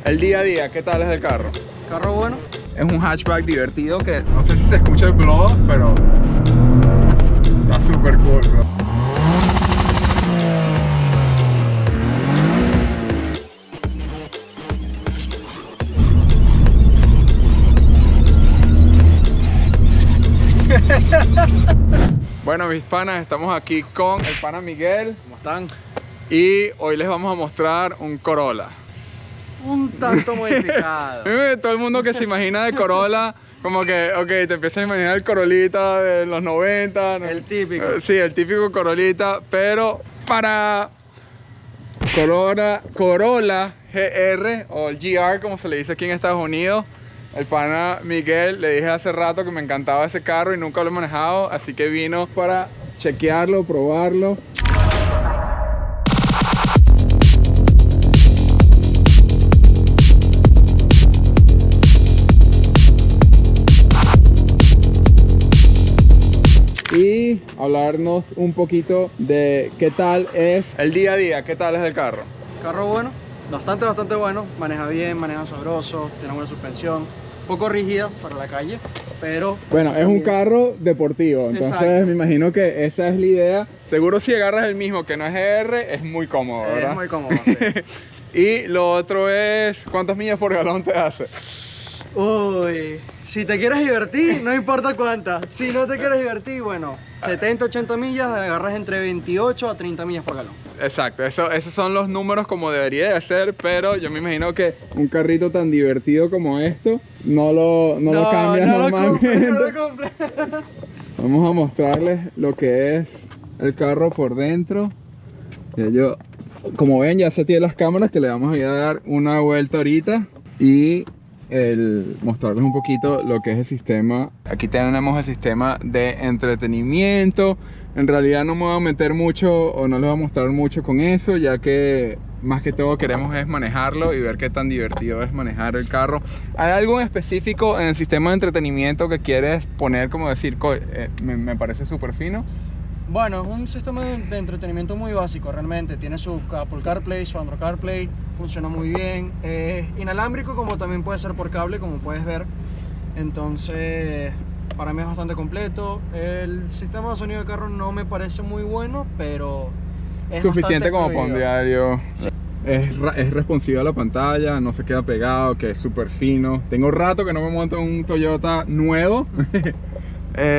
El día a día, ¿qué tal es el carro? Carro bueno. Es un hatchback divertido que no sé si se escucha el blow, pero está súper cool, bro. Bueno, mis panas, estamos aquí con el pana Miguel. ¿Cómo están? Y hoy les vamos a mostrar un Corolla. Un tanto modificado. Todo el mundo que se imagina de Corolla, como que, ok, te empiezas a imaginar el Corolita de los 90, ¿no? El típico. Sí, el típico Corolita, pero para Corolla GR o el GR, como se le dice aquí en Estados Unidos, el pana Miguel, le dije hace rato que me encantaba ese carro y nunca lo he manejado, así que vino para chequearlo, probarlo. Y hablarnos un poquito de qué tal es el día a día, qué tal es el carro. Carro bueno. Bastante bueno. Maneja bien, maneja sabroso, tiene buena suspensión. Un poco rígida para la calle, pero... Bueno, es un bien. carro deportivo, entonces Exacto. me imagino que esa es la idea. Seguro si agarras el mismo que no es GR, es muy cómodo, ¿verdad? Es muy cómodo, sí. Y lo otro es, ¿cuántas millas por galón te hace? Uy, si te quieres divertir, no importa cuántas. Si no te quieres divertir, bueno, 70, 80 millas, agarras entre 28 a 30 millas por galón. Exacto, esos son los números como debería de ser, pero yo me imagino que un carrito tan divertido como esto no lo cambias normalmente. No lo compres. Vamos a mostrarles lo que es el carro por dentro. Como ven, ya se tiene las cámaras que le vamos a ir a dar una vuelta ahorita y mostrarles un poquito lo que es el sistema. Aquí tenemos el sistema de entretenimiento. En realidad no me voy a meter mucho o no les voy a mostrar mucho con eso, ya que más que todo queremos es manejarlo y ver qué tan divertido es manejar el carro. ¿Hay algo en específico en el sistema de entretenimiento que quieres poner, como decir, me parece súper fino? Bueno, es un sistema de entretenimiento muy básico realmente. Tiene su Apple CarPlay, su Android CarPlay, funciona muy bien. Es inalámbrico, como también puede ser por cable, como puedes ver. Entonces, para mí es bastante completo. El sistema de sonido del carro no me parece muy bueno, pero es suficiente bastante como para un fluido. diario. Sí. Es responsivo a la pantalla, no se queda pegado, que es súper fino. Tengo rato que no me monto en un Toyota nuevo.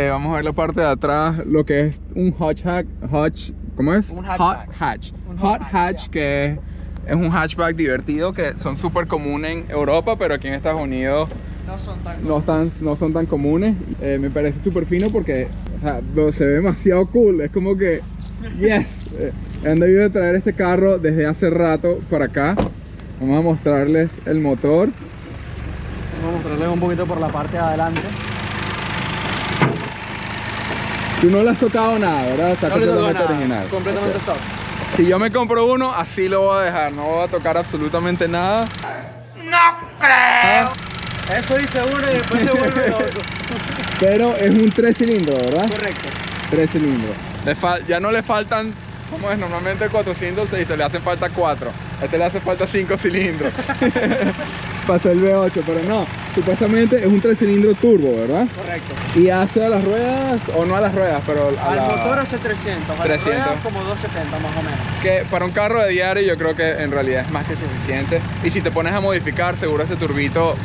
Vamos a ver la parte de atrás, lo que es un ¿cómo es? Un hatchback. Un Hot hatch, hatch, que es un hatchback divertido que son súper comunes en Europa, pero aquí en Estados Unidos No son tan no son tan comunes. Me parece súper fino porque, o sea, se ve demasiado cool. Es como que, yes. Han debido de traer este carro desde hace rato para acá. Vamos a mostrarles el motor. Vamos a mostrarles un poquito por la parte de adelante. Tú no le has tocado nada, ¿verdad? Está No le tocó completamente nada, original. completamente Ok. stock. Si yo me compro uno, así lo voy a dejar. No voy a tocar absolutamente nada. Eso dice uno y después se vuelve loco. Pero es un 3 cilindros, ¿verdad? Correcto. 3 cilindros. Ya no le faltan, como es normalmente 406, se le hacen falta 4. A este le hace falta 5 cilindros. Pasó el V8, pero no. Supuestamente es un 3 cilindros turbo, ¿verdad? Correcto. Y hace a las ruedas, o no a las ruedas, pero Al motor hace 300, a las 300. ruedas como 270 más o menos. Que para un carro de diario yo creo que en realidad es más que suficiente. Y si te pones a modificar, seguro ese turbito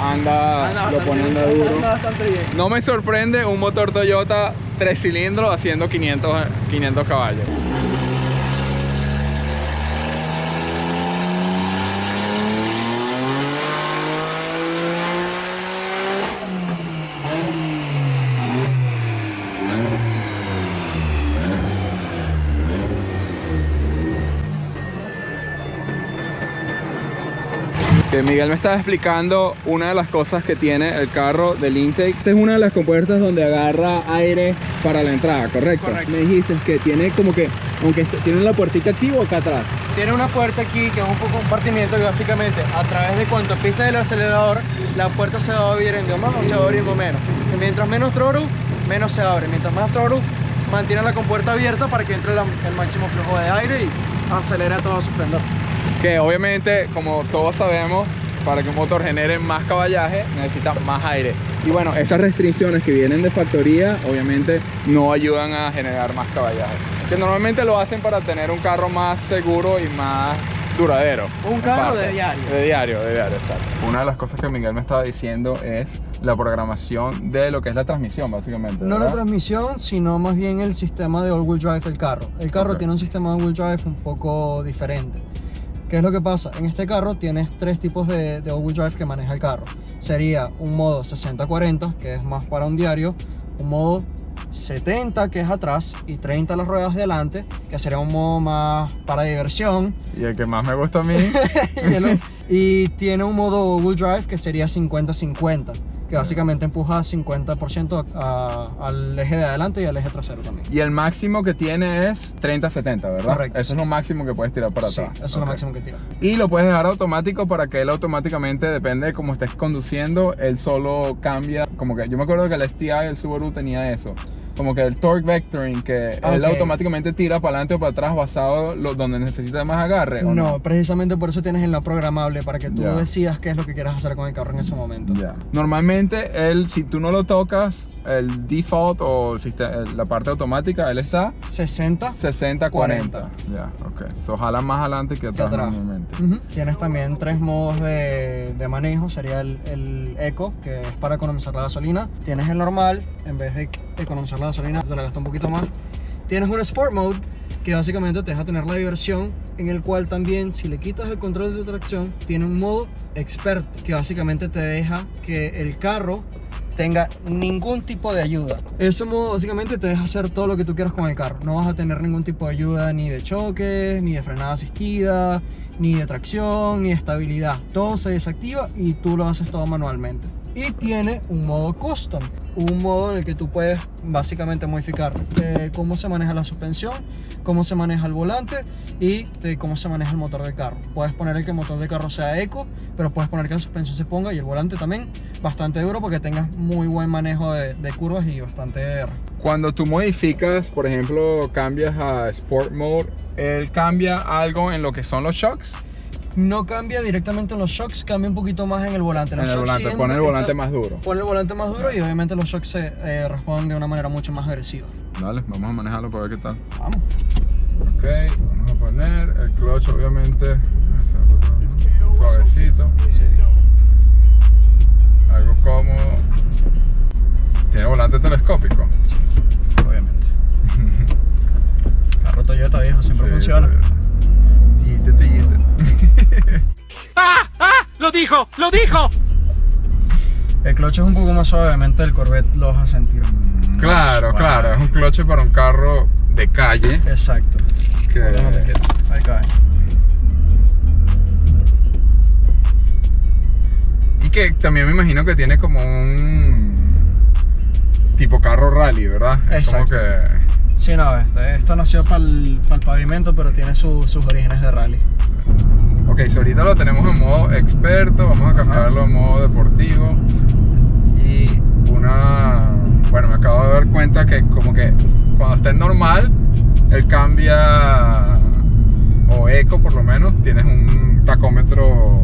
anda lo pone anda duro. Anda bastante bien. No me sorprende un motor Toyota 3 cilindros haciendo 500 caballos. Que Miguel me estaba explicando una de las cosas que tiene el carro del intake. Esta es una de las compuertas donde agarra aire para la entrada, ¿correcto? Correcto. Me dijiste que tiene como que, aunque tiene la puertita aquí o acá atrás. Tiene una puerta aquí que es un poco compartimiento que básicamente a través de cuando pises el acelerador, la puerta se va abriendo más o se va abriendo menos. Y mientras menos throttle, menos se abre. Mientras más throttle, mantiene la compuerta abierta para que entre el máximo flujo de aire y acelera todo su esplendor. Que obviamente, como todos sabemos, para que un motor genere más caballaje necesita más aire. Y bueno, esas restricciones que vienen de factoría obviamente no ayudan a generar más caballaje. Que normalmente lo hacen para tener un carro más seguro y más duradero. Un carro de diario. De diario, exacto. Una de las cosas que Miguel me estaba diciendo es la programación de lo que es la transmisión, básicamente. No ¿verdad? la transmisión, sino más bien el sistema de all-wheel drive del carro. El carro tiene un sistema de all-wheel drive un poco diferente. ¿Qué es lo que pasa? En este carro tienes tres tipos de all-wheel drive que maneja el carro. Sería un modo 60-40, que es más para un diario, un modo 70, que es atrás, y 30 las ruedas de adelante, que sería un modo más para diversión. Y el que más me gusta a mí. Y tiene un modo all-wheel drive que sería 50-50, que básicamente empuja 50% al eje de adelante y al eje trasero también. Y el máximo que tiene es 30-70, ¿verdad? Correcto. Eso es lo máximo que puedes tirar para atrás. Eso es lo máximo que tira. Y lo puedes dejar automático para que él automáticamente, depende de cómo estés conduciendo, él solo cambia. Como que yo me acuerdo que el STI, el Subaru tenía eso. Como que el torque vectoring, que él automáticamente tira para adelante o para atrás basado donde necesita más agarre. ¿O no, precisamente por eso tienes el no programable, para que tú decidas qué es lo que quieras hacer con el carro en ese momento. Normalmente él, si tú no lo tocas, el default o la parte automática, él está 60-40. Ya, ok. So, jala más adelante que atrás normalmente. Tienes también tres modos de manejo. Sería el Eco, que es para economizar la gasolina. Tienes el normal, en vez de economizar la gasolina te la gasta un poquito más. Tienes un Sport Mode, que básicamente te deja tener la diversión, en el cual también, si le quitas el control de tracción, tiene un modo experto, que básicamente te deja que el carro tenga ningún tipo de ayuda. Ese modo básicamente te deja hacer todo lo que tú quieras con el carro. No vas a tener ningún tipo de ayuda, ni de choques, ni de frenada asistida, ni de tracción, ni de estabilidad. Todo se desactiva y tú lo haces todo manualmente. Y tiene un modo custom, un modo en el que tú puedes básicamente modificar cómo se maneja la suspensión, cómo se maneja el volante y cómo se maneja el motor del carro. Puedes poner que el motor del carro sea eco, pero puedes poner que la suspensión se ponga y el volante también bastante duro, porque tengas muy buen manejo de curvas y bastante R. Cuando tú modificas, por ejemplo, cambias a Sport Mode, ¿él cambia algo en lo que son los shocks? No cambia directamente en los shocks, cambia un poquito más en el volante. En el volante, pone el volante más duro. Pone el volante más duro y obviamente los shocks se responden de una manera mucho más agresiva. Dale, vamos a manejarlo para ver qué tal. Vamos. Ok, vamos a poner el clutch, obviamente suavecito. Algo cómodo. ¿Tiene volante telescópico? Sí, obviamente. Carro Toyota viejo, siempre funciona. ¡Lo dijo! ¡Lo dijo! El cloche es un poco más suave, obviamente el Corvette lo vas a sentir. Claro, claro, es un cloche para un carro de calle. Exacto. Ahí cae. Y que también me imagino que tiene como un tipo carro rally, ¿verdad? Exacto. Es como que... Sí, no, esto nació para el pavimento, pero tiene sus orígenes de rally. Ok, so ahorita lo tenemos en modo experto, vamos a cambiarlo en modo deportivo. Y bueno, me acabo de dar cuenta que como que cuando está en normal, él cambia, o eco por lo menos, tienes un tacómetro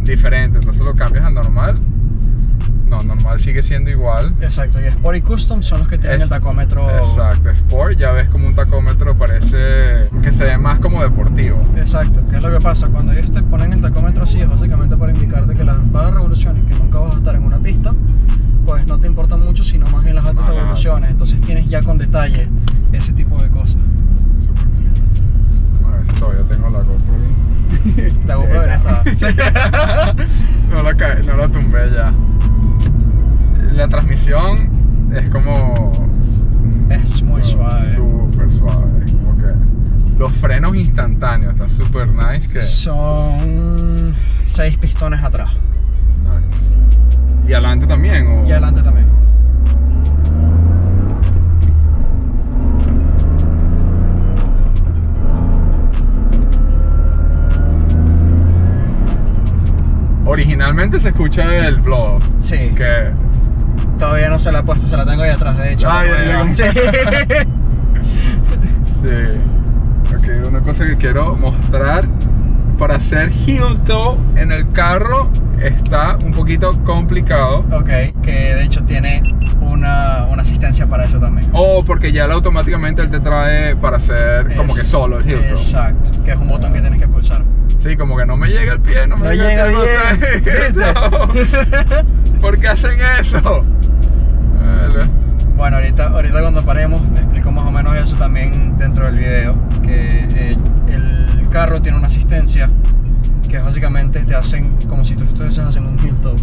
diferente, entonces lo cambias a normal. No, normal sigue siendo igual. Exacto, y Sport y Custom son los que tienen el tacómetro. Exacto, Sport ya ves como un tacómetro, parece que se ve más como deportivo. Exacto, ¿qué es lo que pasa? Cuando ellos te ponen el tacómetro así es básicamente para indicarte que las bajas revoluciones, que nunca vas a estar en una pista, pues no te importan mucho, sino más bien las altas revoluciones. Entonces tienes ya con detalle ese tipo de cosas. Súper bien. Vamos a ver si todavía tengo la GoPro bien. La GoPro estaba. No la tumbé ya. La transmisión es como... Es muy suave. Súper suave. Como que los frenos instantáneos, está súper nice. Que... Son 6 pistones atrás. Nice. ¿Y adelante también? ¿O? Y adelante también. Originalmente se escucha el blow-off. Sí. Que... Todavía no se la he puesto, se la tengo ahí atrás, de hecho. Sí. Sí. Ok, una cosa que quiero mostrar. para hacer heel toe en el carro está un poquito complicado. Ok, que de hecho tiene una asistencia para eso también. O porque ya automáticamente él te trae para hacer como que solo el heel toe. Exacto, que es un botón que tienes que pulsar. Sí, como que no me llega el pie, no me llega el pie. ¿Por qué hacen eso? Bueno, ahorita cuando paremos explico más o menos eso también dentro del video, que el carro tiene una asistencia que básicamente te hacen como si tú estuvieses haciendo un heel toe.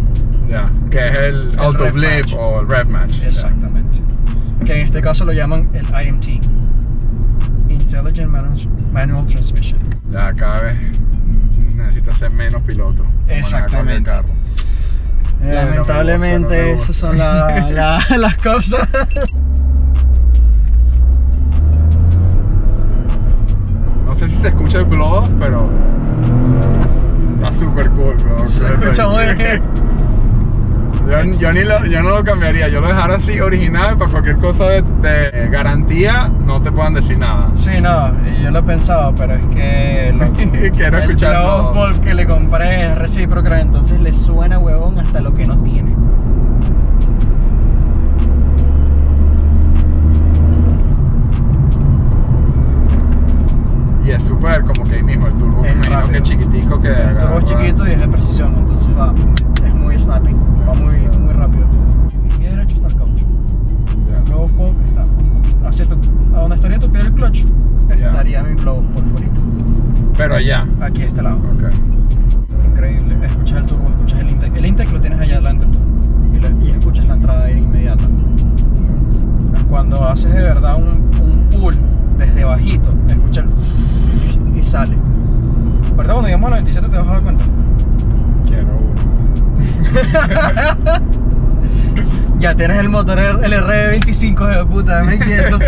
Ya, que es el auto rev flip match. o el rev match. Exactamente. Que en este caso lo llaman el IMT, Intelligent Manual Transmission. Ya cada vez necesitas ser menos piloto. Exactamente. Carro. Lamentablemente no me gusta. esas son las cosas. No sé si se escucha el blow off, pero está súper cool, bro. Se escucha muy bien. Yo no lo cambiaría, yo lo dejara así original para cualquier cosa de garantía, no te puedan decir nada. Sí, no, y yo lo he pensado, pero es que Quiero el escucharlo. Blow Ball que le compré es recíproco, entonces le suena huevón hasta lo que no tiene. Y es súper como que ahí mismo el turbo, me Es imagino rápido. que chiquitico que El turbo es agarra. chiquito y es de precisión, entonces es muy snappy, va muy rápido. En mi pie derecho está el caucho. Ya. El Blow Ball está un poquito hacia a donde estaría tu pie el clutch, estaría mi Blow Ball fuerito. Pero allá. Aquí a este lado. Ok. Increíble. Escuchas el turbo, escuchas el intake. El intake lo tienes allá adelante tú. Y escuchas la entrada inmediata. Cuando haces de verdad un pull desde bajito, escuchas el y sale. ¿Verdad? Cuando llegamos a los 97 te vas a dar cuenta. Quiero uno. Ya tienes el motor, el RB25 de puta, me entiendo.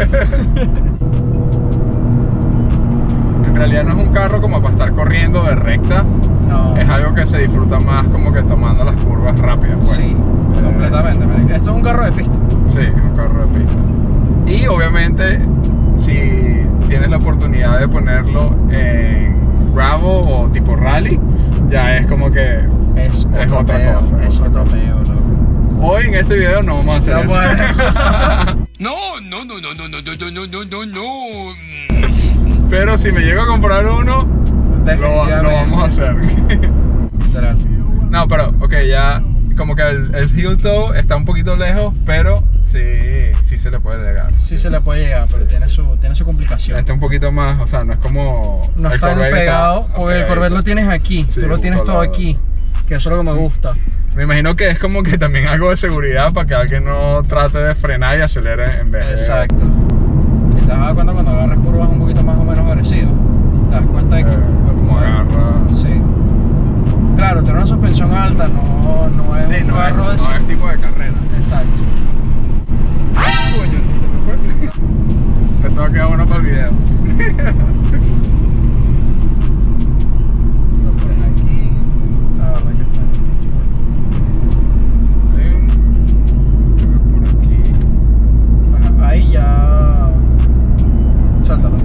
En realidad no es un carro como para estar corriendo de recta. No. Es algo que se disfruta más como que tomando las curvas rápidas. Pues. Sí, completamente. marica. Esto es un carro de pista. Sí, es un carro de pista. Y obviamente, si tienes la oportunidad de ponerlo en gravel o tipo rally, ya es como que Es otra peo, cosa. es otro peo, loco. Hoy en este video no vamos a hacer No, eso. No, no, no, no, no, no, no, no, no, no, no. Pero si me llego a comprar uno, lo vamos a hacer. Literal. No, pero ok, ya como que el heel toe está un poquito lejos, pero sí se le puede llegar. Sí se le puede llegar, pero Sí, tiene su complicación. Está un poquito más, o sea, no es como No el está Corvette pegado, porque el Corvette lo tienes aquí, Sí, tú lo tienes todo lado. aquí, que eso es lo que me gusta. Me imagino que es como que también algo de seguridad para que alguien no trate de frenar y acelere en vez de... Exacto. Y te das cuenta cuando agarras curvas un poquito más o menos agresivas. Te das cuenta de que como agarra... Sí. Claro, tiene una suspensión alta, no es Sí, un no carro de es tipo de carrera. Exacto. Coño, se me fue. Eso va a quedar bueno para el video. Lo pones aquí. Ah, verdad que está en el sport. Creo que por aquí. Ajá, ahí ya. Suéltalo.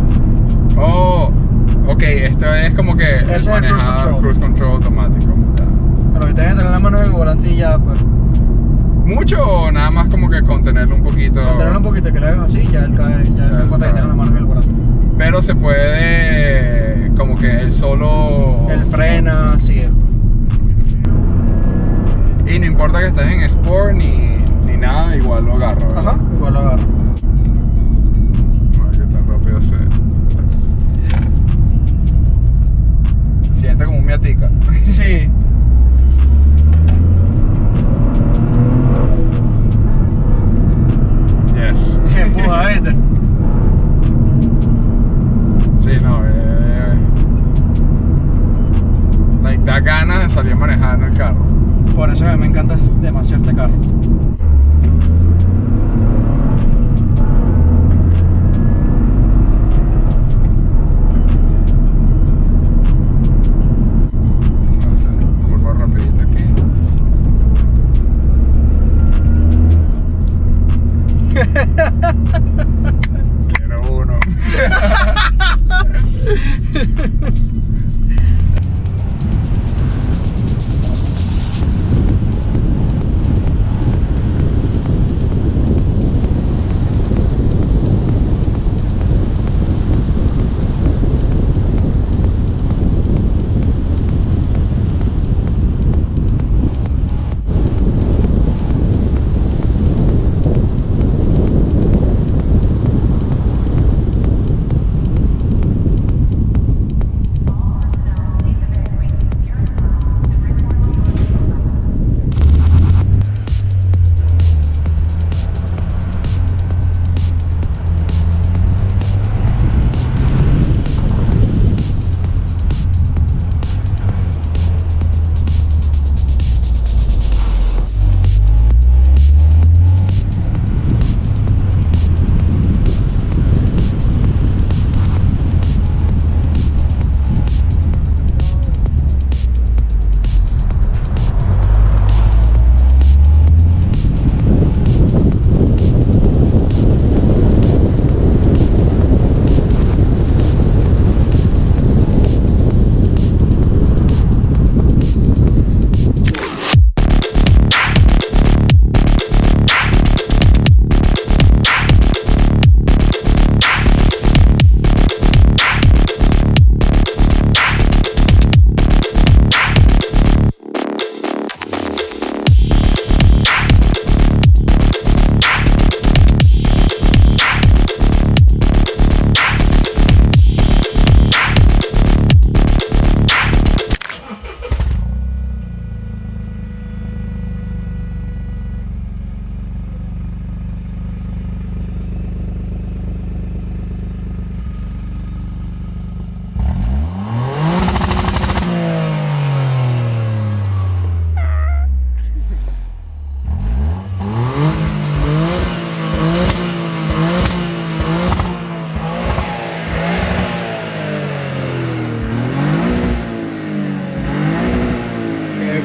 Oh, ok, esto es como que Ese es el maneja cruise control automático. Ya. Pero que te dejes tener la mano en el volante y ya, pues. ¿Mucho o nada más como que contenerlo un poquito? Contenerlo un poquito, que le hagas así, ya él cae cuenta que tengas las manos en el volante. Pero se puede como que él solo... Él frena, sí. Y no importa que estés en Sport ni nada, igual lo agarro, ¿verdad? Ajá, igual lo agarro. Ay, qué tan rápido se... Siente como un miatica. Sí. Yes. Se empuja, ¿viste? Sí, no, like, da ganas de salir a manejar en el carro. Por eso me encanta demasiado este carro. No sé.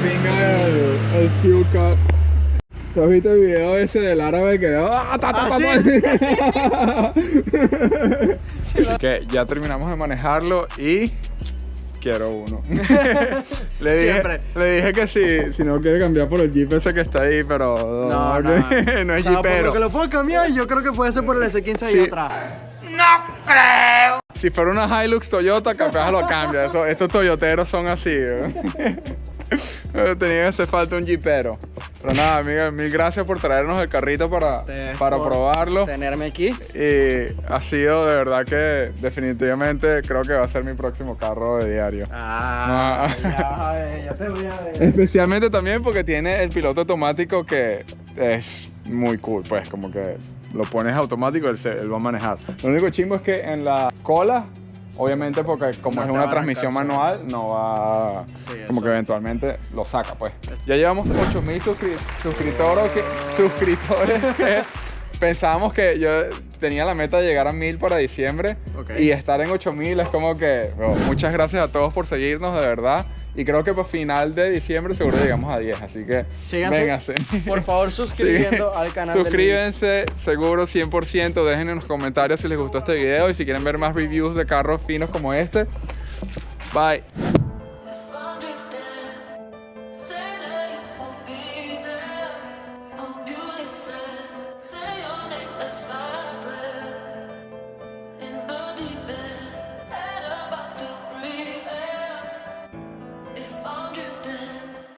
pinga el fuel cup. ¿Tú has visto el video ese del árabe que Así que ya terminamos de manejarlo y quiero uno. le dije que si no quiere cambiar por el Jeep ese que está ahí, pero No es o sea, por Jeepero. lo que lo puedo cambiar, yo creo que puede ser por el S15 ahí atrás. Si fuera una Hilux Toyota, capaz lo cambia. Estos toyoteros son así, ¿eh? Tenía que hacer falta un jeepero. Pero nada, amiga, mil gracias por traernos el carrito para probarlo. Tenerme aquí. Y ha sido de verdad que definitivamente creo que va a ser mi próximo carro de diario. Ya te voy a ver. Especialmente también porque tiene el piloto automático que es muy cool, pues como que lo pones automático, él va a manejar. Lo único chimbo es que en la cola, obviamente porque como No es te una va a transmisión arrancar manual, no va, Sí, como eso. que eventualmente lo saca, pues. Ya llevamos 8.000 suscriptores que pensábamos que yo tenía la meta de llegar a 1.000 para diciembre. Ok. Y estar en 8.000 es como que, bro, muchas gracias a todos por seguirnos, de verdad. Y creo que para final de diciembre seguro llegamos a 10, así que Síganse, vénganse. por favor, suscribiendo al canal de Luis. Suscríbanse, seguro 100%, dejen en los comentarios si les gustó este video y si quieren ver más reviews de carros finos como este. Bye.